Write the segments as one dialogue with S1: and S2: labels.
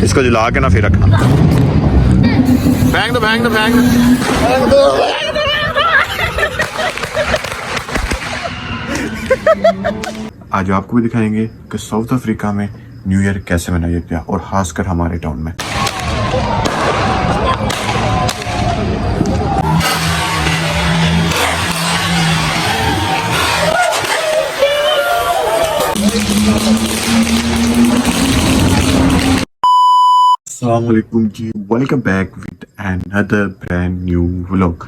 S1: इसको जला के ना फिर रखना। फेंक दो फेंक दो फेंक दो। आज आपको भी दिखाएंगे कि साउथ अफ्रीका में न्यू ईयर कैसे मनाया जाता है, और खासकर हमारे टाउन में। अस्सलाम वालेकुम जी, welcome back with another brand new vlog.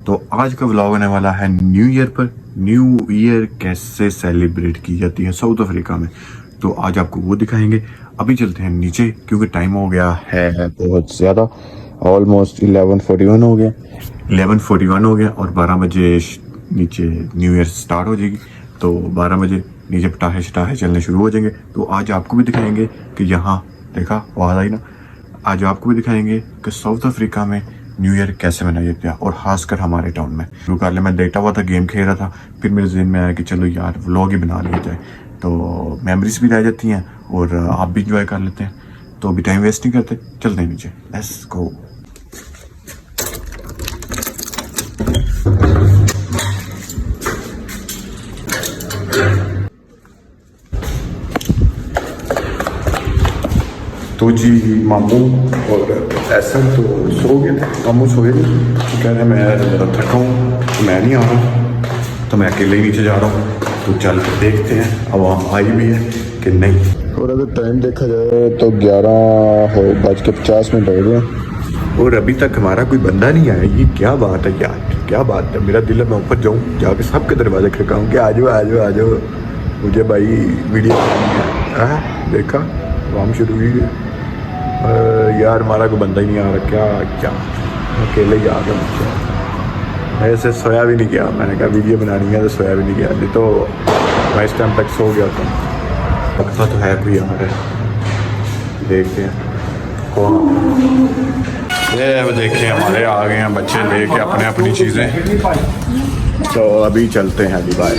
S1: तो आज का व्लॉग होने वाला है न्यू ईयर पर। न्यू ईयर कैसे सेलिब्रेट की जाती है साउथ अफ्रीका में, तो आज आपको वो दिखाएंगे। अभी चलते हैं नीचे क्योंकि टाइम हो गया है बहुत ज़्यादा, ऑलमोस्ट 11:41 हो गया। 11:41 हो गया और 12 बजे नीचे न्यू ईयर स्टार्ट हो जाएगी, तो 12 बजे नीचे पटाखे शटाखे चलने शुरू हो जाएंगे। तो आज आपको भी दिखाएंगे कि यहाँ देखा आवाज़ आई ना, आज आपको भी दिखाएंगे कि साउथ अफ्रीका में न्यू ईयर कैसे मनाया जाता है, और खासकर हमारे टाउन में। शुरू कर ले, मैं देखता हुआ था, गेम खेल रहा था, फिर मेरे जहन में आया कि चलो यार व्लॉग ही बना लिया जाए, तो मेमोरीज भी रह जाती हैं और आप भी इंजॉय कर लेते हैं। तो अभी टाइम वेस्ट नहीं करते, चलते हैं नीचे, लेट्स गो। तो जी मामू और ऐसा तो सो गए थे, मामू सोए नहीं, तो कह रहे मैं थका हूँ तो मैं नहीं आ रहा, तो मैं अकेले ही नीचे जा रहा हूँ। तो चल के देखते हैं अब वहाँ आई भी है कि नहीं। और अगर टाइम देखा जाए तो 11:50 हो गए और अभी तक हमारा कोई बंदा नहीं आया। ये क्या बात है यार, क्या बात है। मेरा दिल है मैं ऊपर जाऊँ, जाके सबके दरवाजे खड़काऊँ कि आ जाओ आ जाओ आ जाओ, मुझे भाई वीडियो देखा काम शुरू हुई है। यार हमारा कोई बंदा ही नहीं आ रहा, क्या क्या अकेले ही आ गया। ऐसे सोया भी नहीं गया, मैंने कहा वीडियो बनानी है तो सोया भी नहीं गया, नहीं तो मैं इस टाइम तक सो गया था। लगता तो है कोई आ रहा है, देखते हैं कौन। ये देखें हमारे आ गए हैं बच्चे लेके अपने अपनी चीज़ें, तो अभी चलते हैं। अभी बाय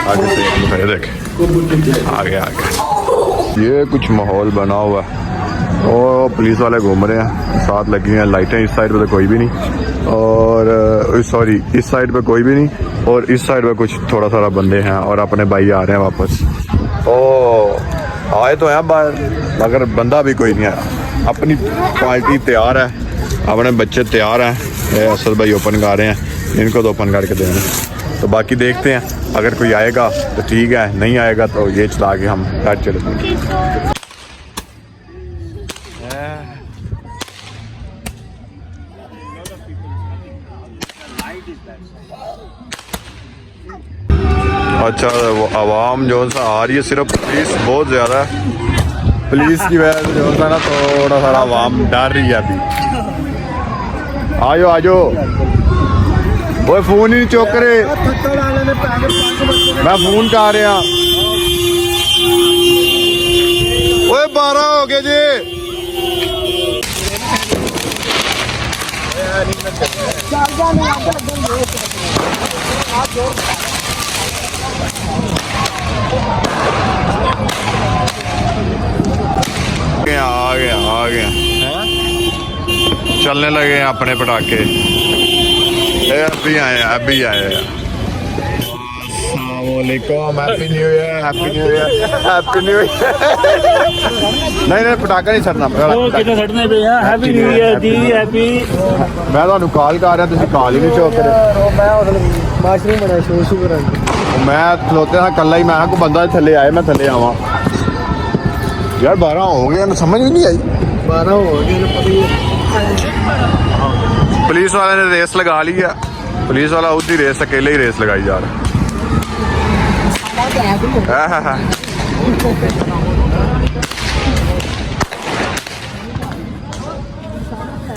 S1: आगे से देखें आगे आगे ये कुछ माहौल बना हुआ है और पुलिस वाले घूम रहे हैं, साथ लगी हैं लाइटें। इस साइड पे तो कोई भी नहीं, और सॉरी इस साइड पे कोई भी नहीं, और इस साइड पे कुछ थोड़ा सारा बंदे हैं और अपने भाई आ रहे हैं वापस। ओ आए तो हैं बाहर, मगर बंदा भी कोई नहीं आया। अपनी पार्टी तैयार है, अपने बच्चे तैयार हैं। असल भाई ओपन कर रहे हैं, इनको तो ओपन करके देना, तो बाकी देखते हैं। अगर कोई आएगा तो ठीक है, नहीं आएगा तो ये चला के हम घर चले जाएंगे। अच्छा आवाम जो सा आ रही है, सिर्फ पुलिस बहुत ज़्यादा है, पुलिस की वजह से जो सा ना थोड़ा सारा आवाम डर रही है अभी। आजो आजो, वो फोन ही नहीं चुक रहे, मैं फोन कर रहा। ओए 12 हो गए जी। आ गया चलने लगे हैं अपने पटाखे। अभी आए अभी आए। अस्सलामुअलैकुम, happy new year, happy new year, happy new year. नहीं पटाखा नहीं छड़ना,
S2: हैप्पी न्यू ईयर जी, हैप्पी।
S1: मैं ਤੁਹਾਨੂੰ ਕਾਲ ਕਰ ਰਿਹਾ, ਤੁਸੀਂ ਕਾਲ ਹੀ ਨਹੀਂ ਚੁੱਕ ਰਹੇ।
S2: मैं माशरूम बना शुरू
S1: मैं खलोते था कल्ला ही, मैं कोई बंदा थल्ले आए, मैं थल्ले आवा। यार 12 हो गए, समझ भी नहीं आई।
S2: 12 हो गए।
S1: पुलिस वाले ने रेस लगा ली है, पुलिस वाला खुद ही रेस, अकेले ही रेस लगाई जा रहा है।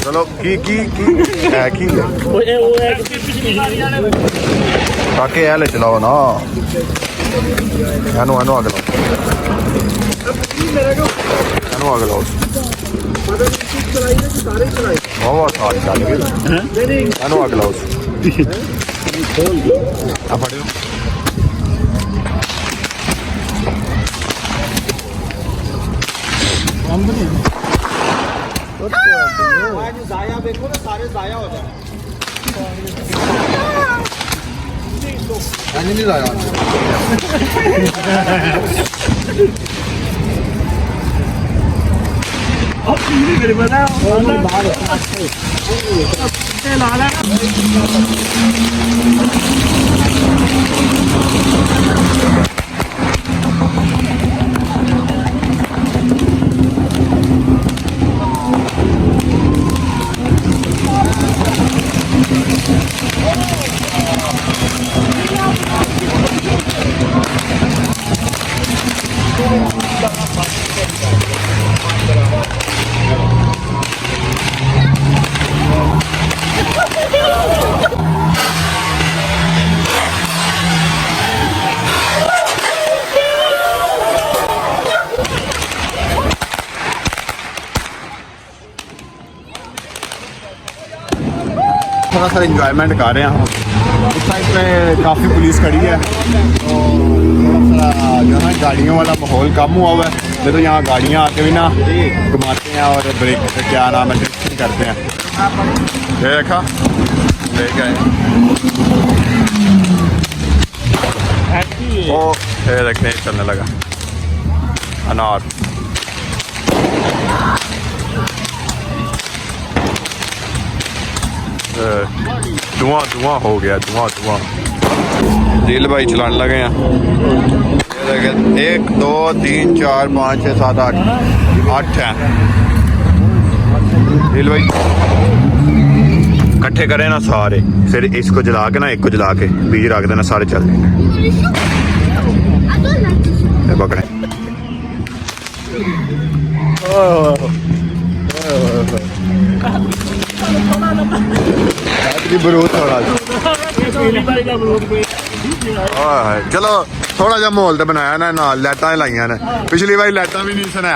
S1: चलो की ताकि ऐ ले चलाओ ना, एनू एनू आगे लाओ, एनू आगे लाओ। बहुत सारी चल गई, एनू आगे लाओ।
S3: ਜ਼ਾਇਆ ਵੇਖੋ ਨਾ ਸਾਰੇ ਜ਼ਾਇਆ ਹੋ ਜਾਣ ਨਹੀਂ ਜ਼ਾਇਆ
S2: मेरे पता ला ला
S3: थोड़ा सा इंजॉयमेंट कर रहे हैं इस साइड पे काफ़ी पुलिस खड़ी है तो थोड़ा सा जो है गाड़ियों वाला माहौल कम हुआ हुआ है नहीं तो यहाँ गाड़ियाँ आके भी ना घुमाते हैं और ब्रेक क्या नाम है ड्रिफ्टिंग करते हैं ये देखा ले गए ओ ये देखने चलने लगा अनार धुआं धुआं हो गया धुआं धुआं दिल भाई चलाने लगे हैं 1 2 3 4 5 6 7 8 है दिल भाई इकट्ठे करें ना सारे फिर इसको जला के ना एक को जला के बीज रख देना सारे चल देंगे पकड़े चलो थोड़ा जा माहौल तो बनाया ना नाल लाइटां लाइया ने पिछली बार लाइटां भी नहीं सुना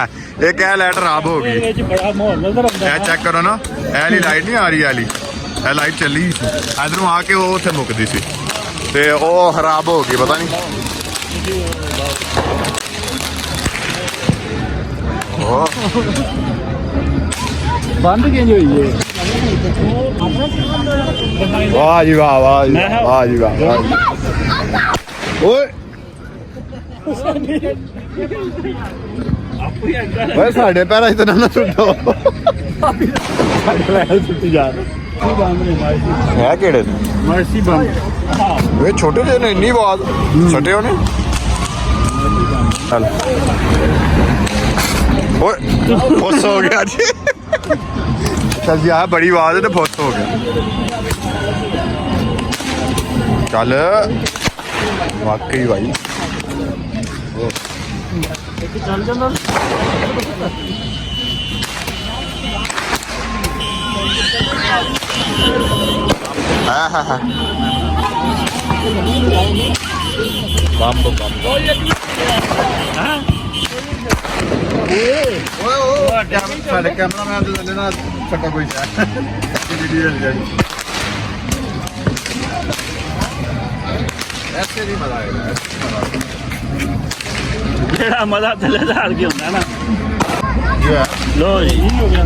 S3: एक लाइट खराब हो गई चेक करो ना ऐली लाइट नहीं आ रही ऐली ए लाइट चली इधरों आके वो उत्थे मुकदी सी ते वो खराब हो गई पता नहीं
S2: बंद क्यों हुई है
S3: वाह जी वाह वाह वाह जी वाह ओए ओए साढ़े पैर इतना ना सुटो
S2: साढ़े पैर सुट्टी जा
S3: है केड़े
S2: मर्सी बंद
S3: वे छोटे जे ने इन्नी आवाज सटे होने चल ओए फुस हो गया जी चल जी आ बड़ी आवाज है तो फुस हो गया चल वाकई भाई
S2: चल चल
S3: हाँ बम बम साढ़े कैमरा मैन तो ना छटा कोई वीडियो ऐसे नहीं मजा आएगा
S2: जेड़ा मजा थले डाल के होता है ना
S3: ये
S2: लो ये हो गया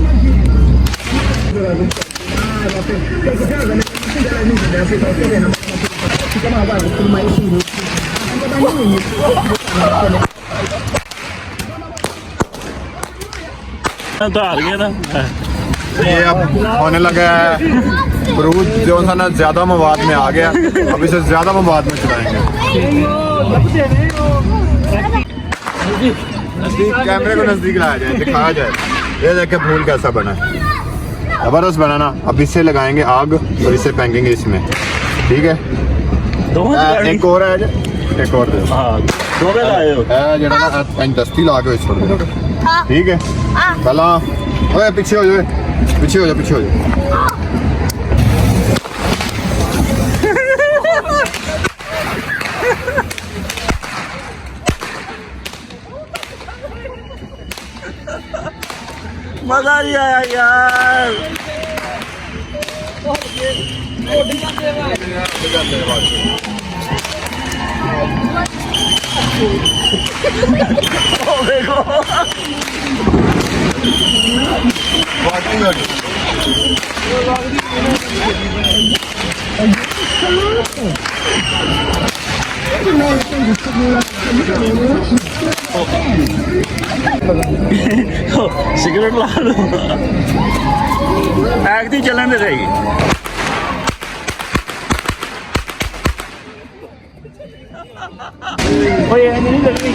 S2: तो हार गया ना
S3: ये अब होने लगा है बरूद जो सा ना ज्यादा मवाद में आ गया अब इसे ज्यादा मवाद में चलाएंगे कैमरे को नजदीक लाया जाए दिखाया जाए ये देखे फूल कैसा बना है जबरदस्त बना ना अब इससे लगाएंगे आग और इससे फेंकेंगे इसमें ठीक है एक और है एक और दे
S2: दो बजे आए हो
S3: जरा ना दस्ती ला के छोड़ दे ठीक है पहला ओए पीछे हो जाओ पीछे हो जाओ पीछे हो जाओ
S2: मजा नहीं आया यार सिगरेट ला लो ऐक दी चलन दे जाएगी ओए नहीं लगनी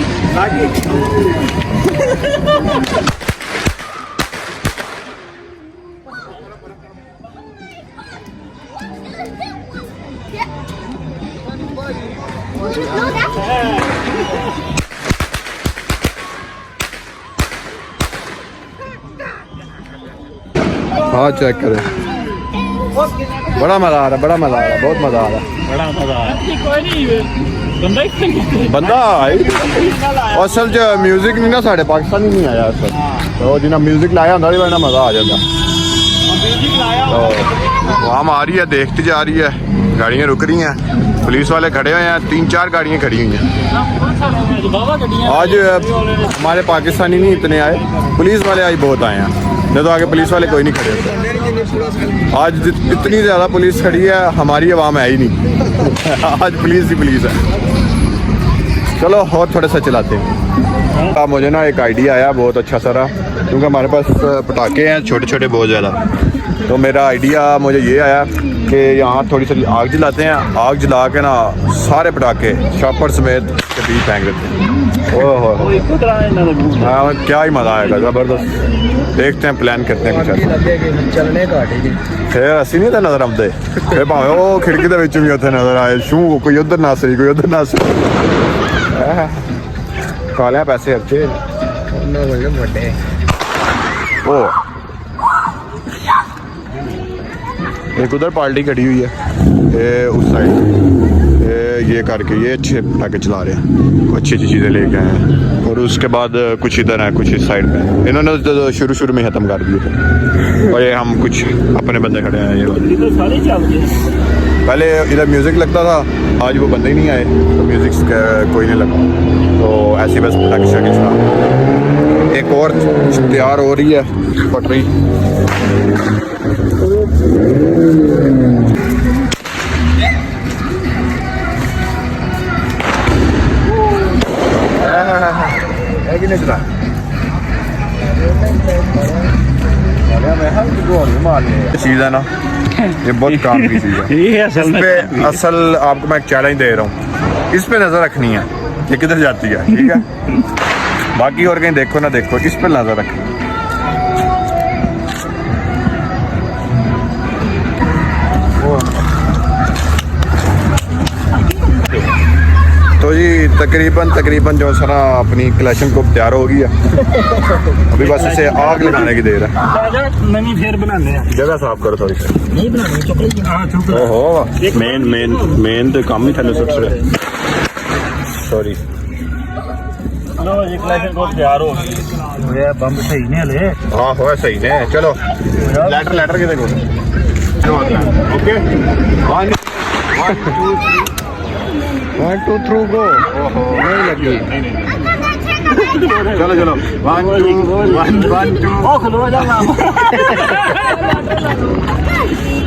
S3: हाँ चेक करें बड़ा मजा आ रहा है, बड़ा मजा आ रहा है, बहुत मजा आ रहा है।
S2: बड़ा मजा आया कोई नहीं बंदा ही
S3: बंदा आए असल च म्यूजिक नहीं ना साढ़े पाकिस्तानी नहीं आया असल तो जिन्हें म्यूजिक लाया होंगे वरना मजा आ जाता। तो वहाँ आ रही है, देखती जा रही है, गाड़ियाँ रुक रही हैं, पुलिस वाले खड़े हुए हैं, 3-4 गाड़ियाँ खड़ी हुई हैं। आज हमारे पाकिस्तानी नहीं इतने आए, पुलिस वाले आज बहुत आए हैं, नहीं तो आगे पुलिस वाले कोई नहीं खड़े होते। आज इतनी ज़्यादा पुलिस खड़ी है, हमारी आवाम है ही नहीं आज पुलिस ही पुलिस है। चलो और थोड़ा सा चलाते हैं। अब मुझे ना एक आइडिया आया बहुत अच्छा सारा, क्योंकि हमारे पास पटाखे हैं छोटे छोटे बहुत ज़्यादा, तो मेरा आइडिया मुझे ये आया कि यहाँ थोड़ी सी आग जलाते हैं, आग जला के ना सारे पटाखे शॉपर समेत के बीच फेंक देते हैं। ओह हाँ क्या ही मज़ा आएगा, ज़बरदस्त। देखते हैं, प्लान करते हैं कुछ
S4: चलने का
S3: फिर असी नहीं तो नज़र आते, फिर भावें वो खिड़की के विच भी उत्थे नज़र आए, शू कोई उधर नस रही कोई उधर नस काले पैसे अच्छे ओ एक उधर पार्टी खड़ी हुई है ये उस साइड, ये करके ये अच्छे पटाखे चला रहे हैं, अच्छी अच्छी चीज़ें लेके आए हैं। और उसके बाद कुछ इधर है, कुछ इस साइड में, इन्होंने तो शुरू में ख़त्म कर दिए थे, और ये हम कुछ अपने बंदे खड़े हैं। ये
S2: सारी चलती है
S3: पहले इधर म्यूज़िक लगता था, आज वो बंदे ही नहीं आए तो म्यूज़िक कोई नहीं लगा, तो ऐसे बस पटाखे शाखे चला। एक और तैयार हो रही है पटरी, चीज़ है ना, ये बहुत काम की चीज़ है।
S2: ये असल
S3: इस
S2: में
S3: पे असल आपको मैं एक चैलेंज दे रहा हूँ, इस पे नज़र रखनी है ये किधर जाती है, ठीक है। बाकी और कहीं देखो ना देखो, इस पे नज़र रखनी है। तो जी तकरीबन जो है ना अपनी कलेक्शन को तैयार हो गई है, अभी बस इसे आग लगाने की देर है।
S2: नवी फेर बनाने हैं,
S3: जगह साफ करो थोड़ी सी।
S4: नहीं बनानी चॉकलेट
S2: हाँ चुप
S3: ओहो मेन तो काम ही था सबसे, सॉरी।
S2: लो एक लाइसेंस को तैयार हो गई, ये बम सही नहीं हले।
S3: हाँ हो सही ने, चलो लेटर किधर को ओके 1 2 3 गो। ओहो नहीं लगी, चलो 1 2
S2: ओ खुलो जा ना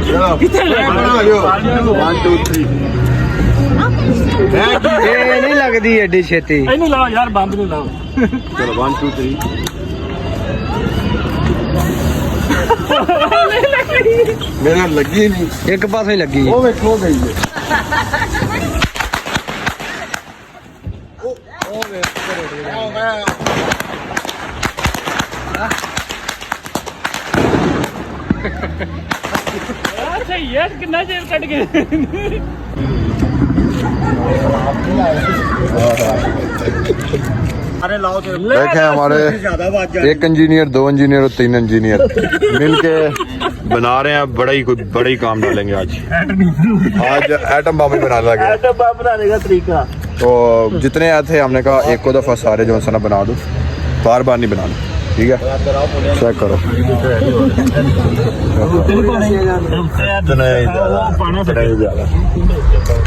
S3: चलो 1 2 3
S4: ये नहीं लगती एडी छेती।
S2: ए नहीं लाओ यार, बंद नहीं लाओ।
S3: चलो 1 2 3 मेरा लगी नहीं,
S4: एक पास ही लगी।
S3: वो खो गई है।
S2: सही है, कितना जेल कट गए। अरे लाओ तो
S3: देखें हमारे एक इंजीनियर, 2 इंजीनियर और 3 इंजीनियर मिलके बना रहे हैं, बड़ा ही काम डालेंगे आज एटम बम ही बना लगे।
S2: एटम बम बनाने का तरीका
S3: तो जितने आए थे हमने कहा एको दफ़ा सारे जो है ना बना दो, बार बार नहीं बनाना, ठीक है। चेक करो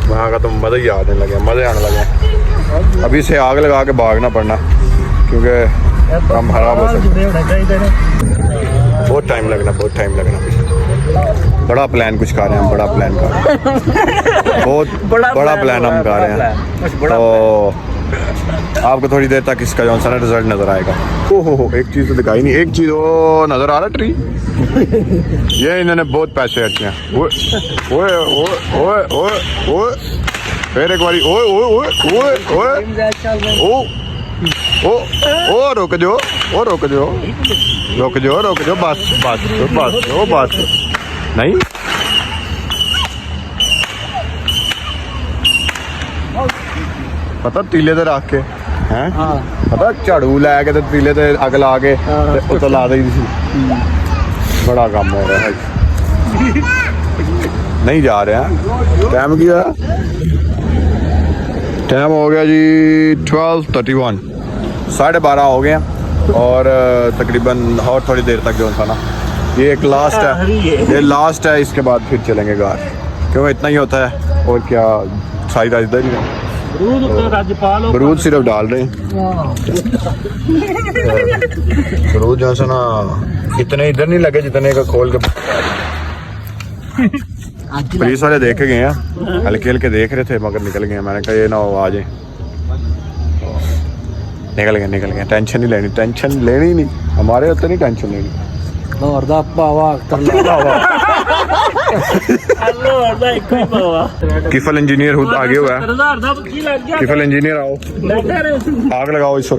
S3: वहाँ का तो मज़ा ही आने लगे, मज़े आने लगे। अभी से आग लगा के भागना पड़ना, क्योंकि
S1: काम खराब हो सकता
S2: जुड़े होने चाहिए ने
S1: है। बहुत टाइम लगना बड़ा प्लान कुछ कर रहे हैं हम, बड़ा प्लान कर रहे हैं बहुत बड़ा प्लान हम कर रहे हैं। तो आपको थोड़ी देर तक इसका जो सा रिजल्ट नजर आएगा। ओहो एक चीज़ तो दिखाई नहीं, एक चीज़ वो नजर आ रहा ट्री ये इन्होंने बहुत पैसे रखे हैं। ओए ओए ओए ओए ओए फिर एक बारी ओए ओए ओए ओए ओ ओ रुक जाओ, ओ रुक जाओ, रुक जाओ, रुक जाओ, बस बस बस ओ बस नहीं पता तीले ते रख के हैं पता झाड़ू लैके ते तीले ते अग ला के उत्ते ला दी सी। बड़ा काम हो रहा है नहीं जा रहा। टाइम की टाइम हो गया जी 12:31 12:30 हो गए हैं और तकरीबन और थोड़ी देर तक जो था ना ये एक लास्ट है, ये लास्ट है, इसके बाद फिर चलेंगे घर क्योंकि इतना ही होता है और क्या सारी रात इधर ही है। बरूद सिर्फ डाल रहे हैं बरूद जो है ना इतने इधर नहीं लगे जितने का खोल के पुलिस वाले देख के गए हैं, हल्के हल्के देख रहे थे मगर निकल गए। मैंने कहा ये ना हो आ जाए, निकल गए। टेंशन नहीं लेनी, टेंशन लेनी नहीं, हमारे होते नहीं टेंशन लेनी। किफल इंजीनियर खुद आगे हुआ है, किफल इंजीनियर आओ आग लगाओ इस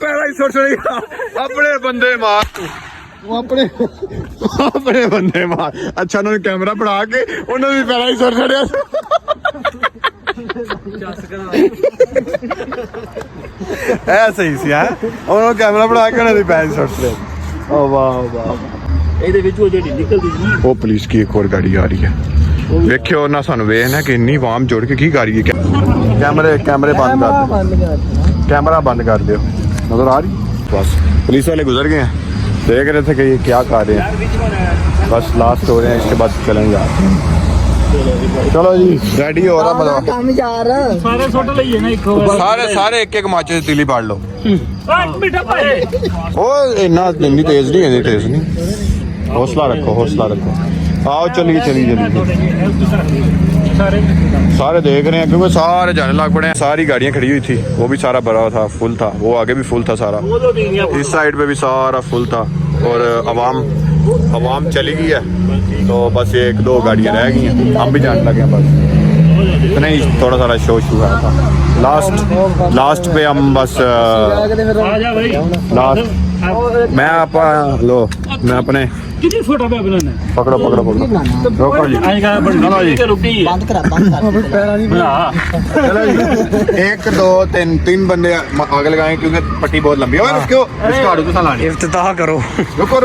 S1: पहला ही अपने बंदे मार अपने बंदे मार। अच्छा उन्होंने कैमरा बढ़ा के उन्होंने भी पहला ही सुर चढ़िया ऐसे ही सी है उन्होंने कैमरा बढ़ा के उन्होंने पहला ही सुर चढ़िया। ओ वाह वाह वो पुलिस की एक और गाड़ी आ रही है वेख्यो ना सानू वेखना कि इन्नी वाम जोड़ के की कर रही है। कैमरे बंद कर दो, कैमरा बंद कर दो, नजर आ रही। बस पुलिस वाले गुजर गए हैं, देख रहे थे कि ये क्या कर रहे हैं, बस लास्ट हो रहे हैं, इसके बाद चलेंगे। चलो जी रेडी हो रहा मतलब सारे एक माचिस तीली फाड़ लो। ओ इन्ना तेज नहीं, हौसला रखो। आओ चलिए सारे देख रहे हैं क्योंकि सारे जाने लग पड़े हैं। सारी गाड़ियां खड़ी हुई थी, वो भी सारा भरा था, फुल था, वो आगे भी फुल था सारा, इस साइड पे भी सारा फुल था और अवाम चली गई है। तो बस एक दो गाड़ियां रह गई हैं, हम भी जाने लगे हैं। बस इतना ही थोड़ा सारा शो हुआ था। लास्ट पे हम बस मैं अपने पकड़ो रोको जी, चलो जी चलो जी 1 2 3 बंदे आगे लगाए क्योंकि पट्टी बहुत लंबी है। इफ्तिताह करो, रुको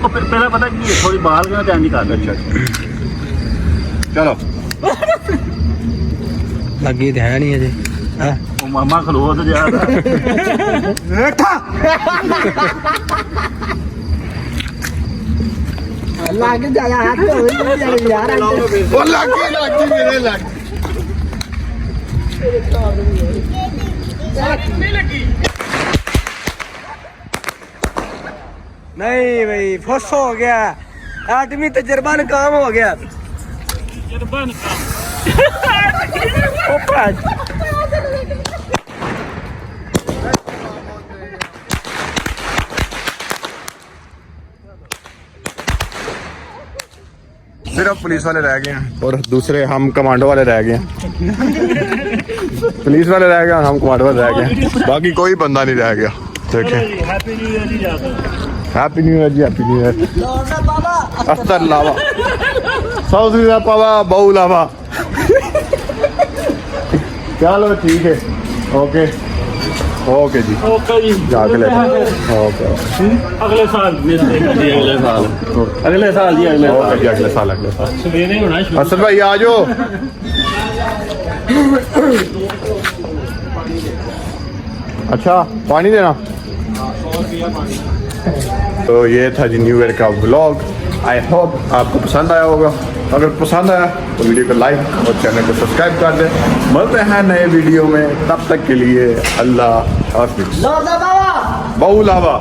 S2: पहले पता कि थोड़ी बाहर का ध्यान निकाल। अच्छा
S1: चलो
S4: लगी तो है नहीं अजे
S2: मामा खलो तो जा
S4: लग जाया हाथ यार
S1: वो लगी मेरे लग
S4: नहीं भाई फस हो गया आदमी, तजर्बा काम हो गया।
S1: सिर्फ पुलिस वाले रह गए हैं और दूसरे हम कमांडो वाले रह गए हैं। पुलिस वाले रह गए और हम कमांडो वाले रह गए, बाकी कोई बंदा नहीं रह गया। देखें हैप्पी न्यू ईयर जी, हैप्पी न्यू ईयर। अस्तर लावा सौ पावा बहु लावा। चलो ठीक है, ओके जी जाके ले ओके
S2: अगले साल जी अगले साल सवेरे होना।
S1: असद भाई आ जाओ। अच्छा पानी देना। तो ये था जी न्यू ईयर का व्लॉग, आई होप आपको पसंद आया होगा।
S3: अगर पसंद आया तो वीडियो को लाइक और चैनल को सब्सक्राइब कर दें। मिलते हैं नए वीडियो में, तब तक के लिए अल्लाह हाफिज। बाबू लावा